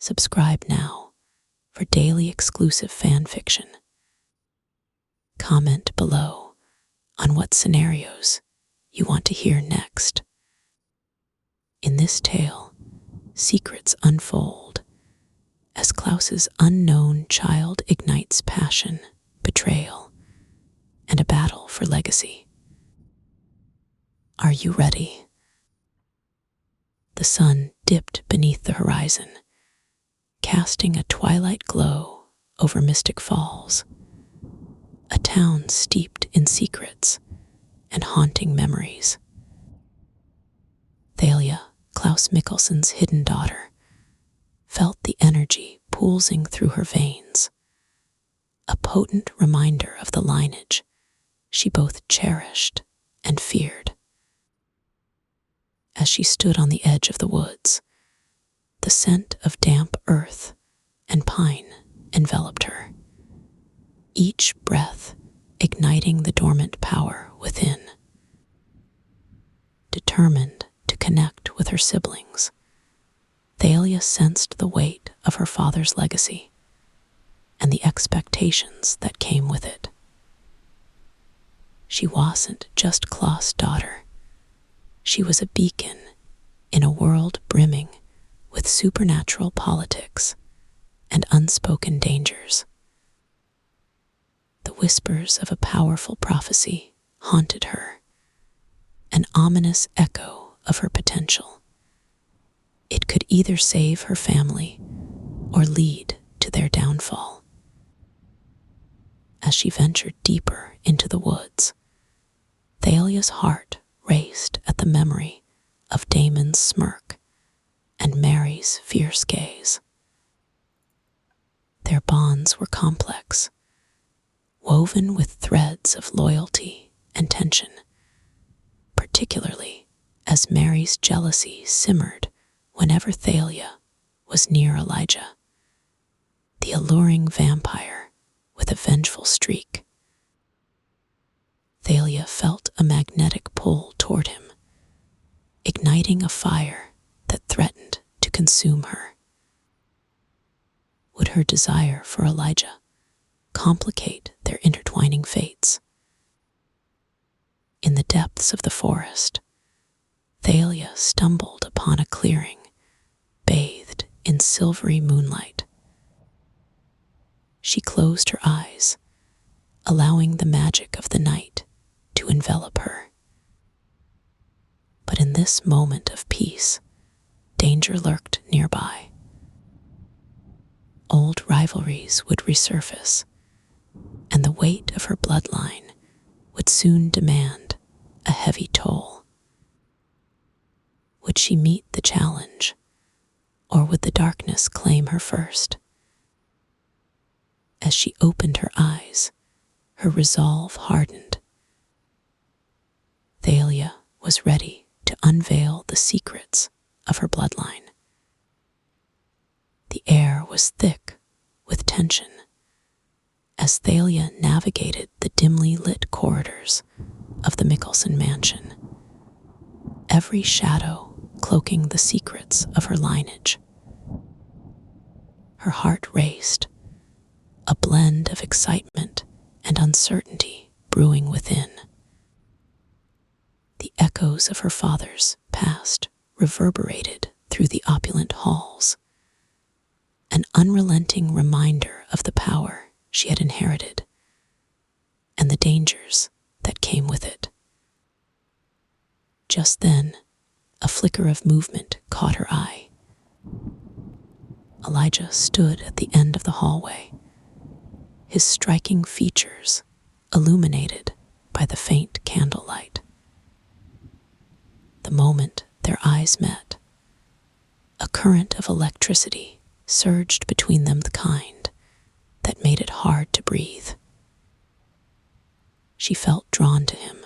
Subscribe now for daily exclusive fan fiction. Comment below on what scenarios you want to hear next. In this tale, secrets unfold as Klaus's unknown child ignites passion, betrayal, and a battle for legacy. Are you ready? The sun dipped beneath the horizon, casting a twilight glow over Mystic Falls, a town steeped in secrets and haunting memories. Thalia, Klaus Mikaelson's hidden daughter, felt the energy pulsing through her veins, a potent reminder of the lineage she both cherished and feared. As she stood on the edge of the woods, the scent of damp earth and pine enveloped her, each breath igniting the dormant power within. Determined to connect with her siblings, Thalia sensed the weight of her father's legacy and the expectations that came with it. She wasn't just Klaus' daughter. She was a beacon in a world brimming with supernatural politics and unspoken dangers. The whispers of a powerful prophecy haunted her, an ominous echo of her potential. It could either save her family or lead to their downfall. As she ventured deeper into the woods, Thalia's heart raced at the memory of Damon's smirk and Mary's fierce gaze. Their bonds were complex, woven with threads of loyalty and tension, particularly as Mary's jealousy simmered whenever Thalia was near Elijah, the alluring vampire with a vengeful streak. Thalia felt a magnetic pull toward him, igniting a fire that threatened to consume her. Would her desire for Elijah complicate their intertwining fates? In the depths of the forest, Thalia stumbled upon a clearing bathed in silvery moonlight. She closed her eyes, allowing the magic of the night to envelop her. But in this moment of peace, danger lurked nearby. Old rivalries would resurface, and the weight of her bloodline would soon demand a heavy toll. Would she meet the challenge, or would the darkness claim her first? As she opened her eyes, her resolve hardened. Thalia was ready to unveil the secrets of her bloodline. The air was thick with tension as Thalia navigated the dimly lit corridors of the Mikaelson mansion, every shadow cloaking the secrets of her lineage. Her heart raced, a blend of excitement and uncertainty brewing within. The echoes of her father's past reverberated through the opulent halls, an unrelenting reminder of the power she had inherited and the dangers that came with it. Just then, a flicker of movement caught her eye. Elijah stood at the end of the hallway, his striking features illuminated by the faint candlelight. The moment their eyes met, a current of electricity surged between them, the kind that made it hard to breathe. She felt drawn to him,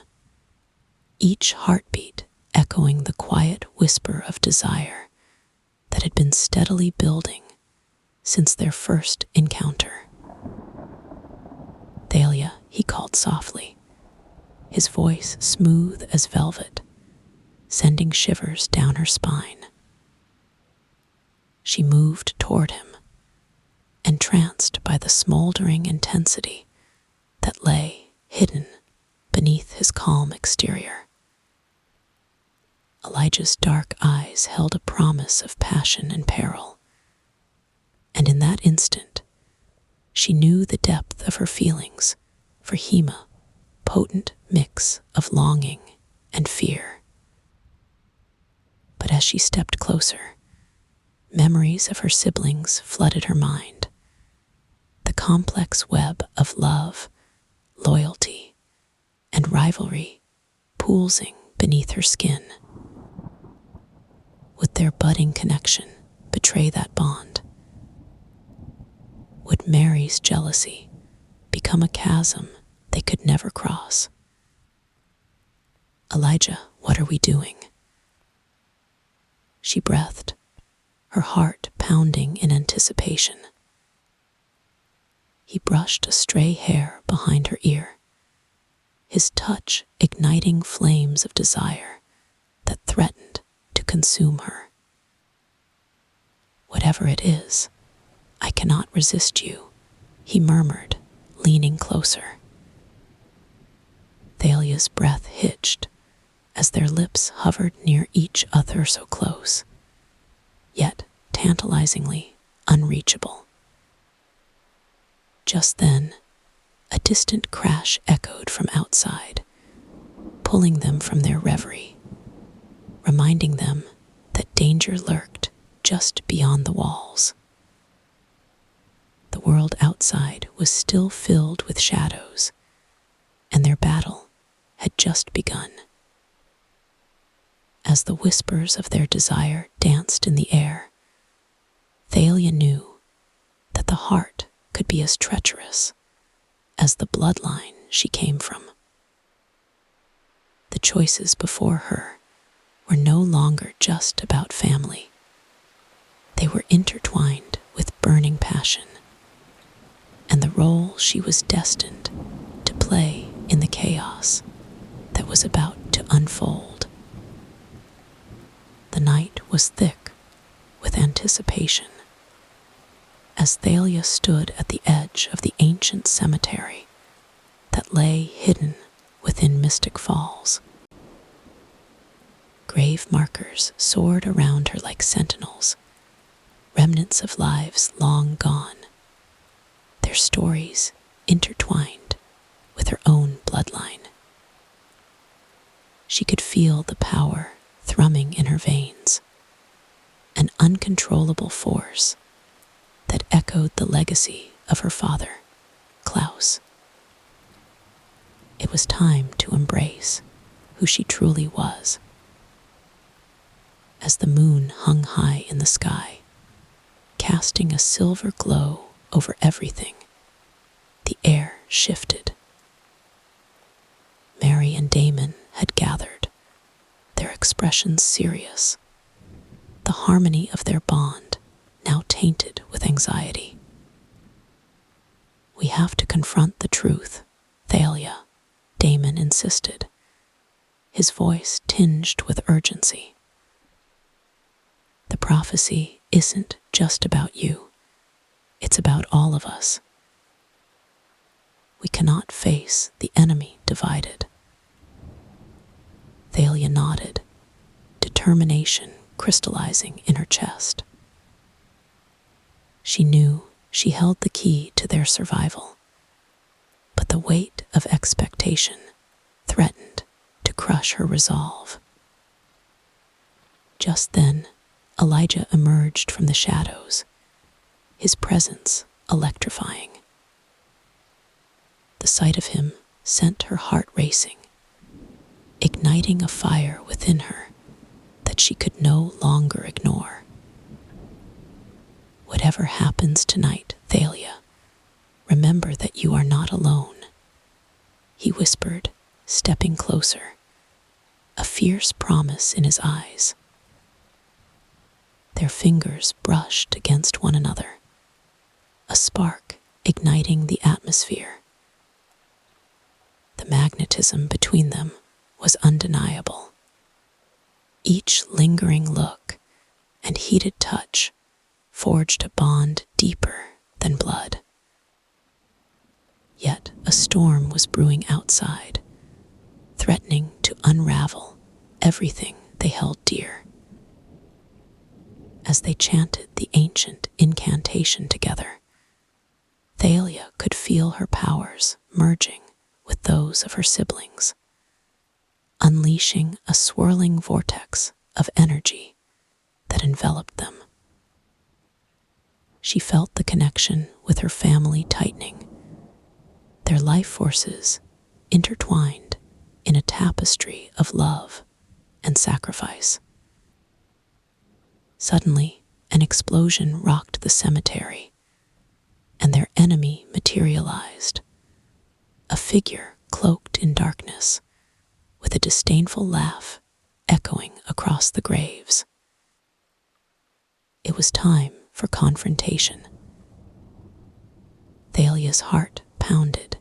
each heartbeat echoing the quiet whisper of desire that had been steadily building since their first encounter. "Thalia," he called softly, his voice smooth as velvet, sending shivers down her spine. she moved toward him, entranced by the smoldering intensity that lay hidden beneath his calm exterior. Elijah's dark eyes held a promise of passion and peril, and in that instant, she knew the depth of her feelings for Hema, potent mix of longing and fear. But as she stepped closer, memories of her siblings flooded her mind. The complex web of love, loyalty, and rivalry pulsing beneath her skin. Would their budding connection betray that bond? Would Mary's jealousy become a chasm they could never cross? Elijah, what are we doing? She breathed, her heart pounding in anticipation. He brushed a stray hair behind her ear, his touch igniting flames of desire that threatened to consume her. Whatever it is, I cannot resist you, he murmured, leaning closer. Thalia's breath hitched as their lips hovered near each other so close, yet tantalizingly unreachable. Just then, a distant crash echoed from outside, pulling them from their reverie, reminding them that danger lurked just beyond the walls. The world outside was still filled with shadows, and their battle had just begun. As the whispers of their desire danced in the air, Thalia knew that the heart could be as treacherous as the bloodline she came from. The choices before her were no longer just about family. They were intertwined with burning passion, and the role she was destined to play in the chaos that was about to unfold. The night was thick with anticipation. As Thalia stood at the edge of the ancient cemetery that lay hidden within Mystic Falls. Grave markers soared around her like sentinels, remnants of lives long gone, their stories intertwined with her own bloodline. She could feel the power thrumming in her veins, an uncontrollable force that echoed the legacy of her father, Klaus. It was time to embrace who she truly was. As the moon hung high in the sky, casting a silver glow over everything, the air shifted. Mary and Damon had gathered, their expressions serious, the harmony of their bond now tainted with anxiety. We have to confront the truth, Thalia, Damon insisted, his voice tinged with urgency. The prophecy isn't just about you. It's about all of us. We cannot face the enemy divided. Thalia nodded, determination crystallizing in her chest. She knew she held the key to their survival, but the weight of expectation threatened to crush her resolve. Just then, Elijah emerged from the shadows, his presence electrifying. The sight of him sent her heart racing, igniting a fire within her that she could no longer ignore. Whatever happens tonight, Thalia, remember that you are not alone, he whispered, stepping closer, a fierce promise in his eyes. Their fingers brushed against one another, a spark igniting the atmosphere. The magnetism between them was undeniable. Each lingering look and heated touch forged a bond deeper than blood. Yet a storm was brewing outside, threatening to unravel everything they held dear. As they chanted the ancient incantation together, Thalia could feel her powers merging with those of her siblings, unleashing a swirling vortex of energy that enveloped them. She felt the connection with her family tightening, their life forces intertwined in a tapestry of love and sacrifice. Suddenly, an explosion rocked the cemetery, and their enemy materialized, a figure cloaked in darkness, with a disdainful laugh echoing across the graves. It was time for confrontation. Thalia's heart pounded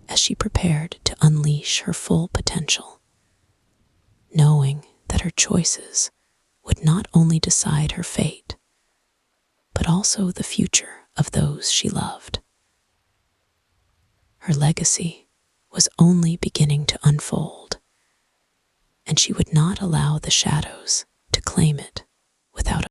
as she prepared to unleash her full potential, knowing that her choices would not only decide her fate, but also the future of those she loved. Her legacy was only beginning to unfold, and she would not allow the shadows to claim it without